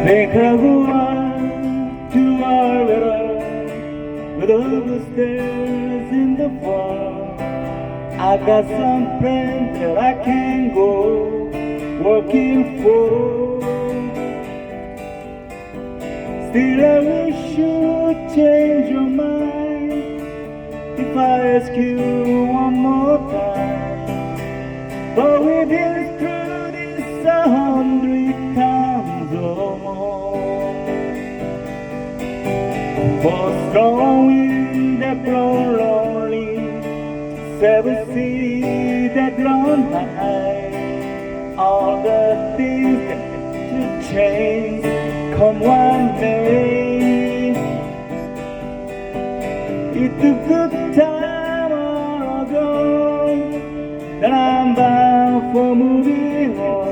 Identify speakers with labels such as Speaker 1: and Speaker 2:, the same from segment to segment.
Speaker 1: 내가 구한 to our river with all the stairs in the fall. I got some friends that I can go working for. Still I wish you would change your mind if I ask you one more time. But we've been through this 100 times or more. For strong wind that blow lonely, seven seas that run high, all the things that to change come one day. It's a good time all ago that I'm bound for moving on.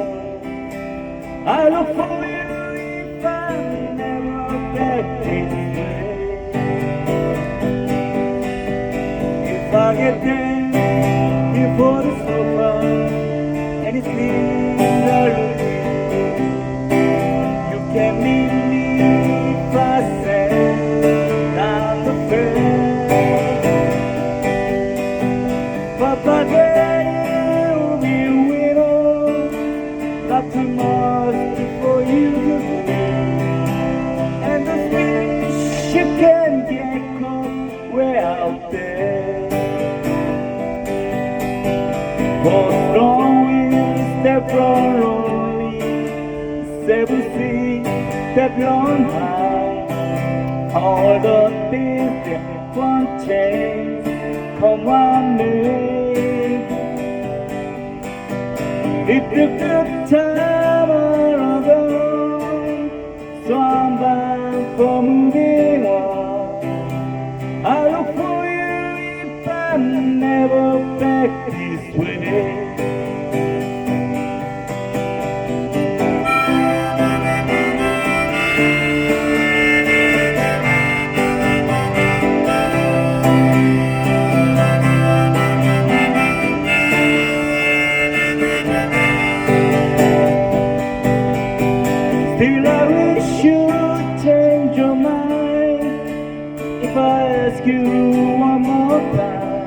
Speaker 1: I look for you if I never back this way. If I get there before the sofa and it's been early, you can meet me if I send down the fair. But by then you'll be a widow, not too much before you go. And the fish you can get caught way out there. For strong winds that blow lonely, seven seas that run high, all the things that won't change come one day. It's a good time all ago, so I'm bound for moving on. I look for you if I'm never back this way. Still I wish you would change your mind if I ask you one more time.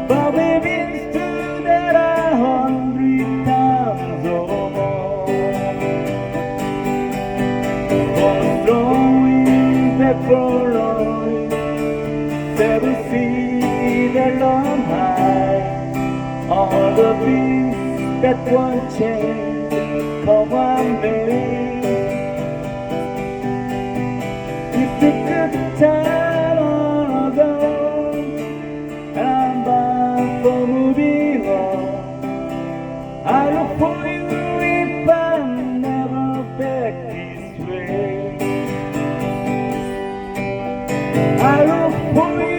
Speaker 1: But we've been through that 100 times or more. For strong winds that blow lonely, seven seas that run high, all the things that won't change come one day. It's a good time all ago, and I'm bound for moving on. I look for you if I'm never back this way. I look for you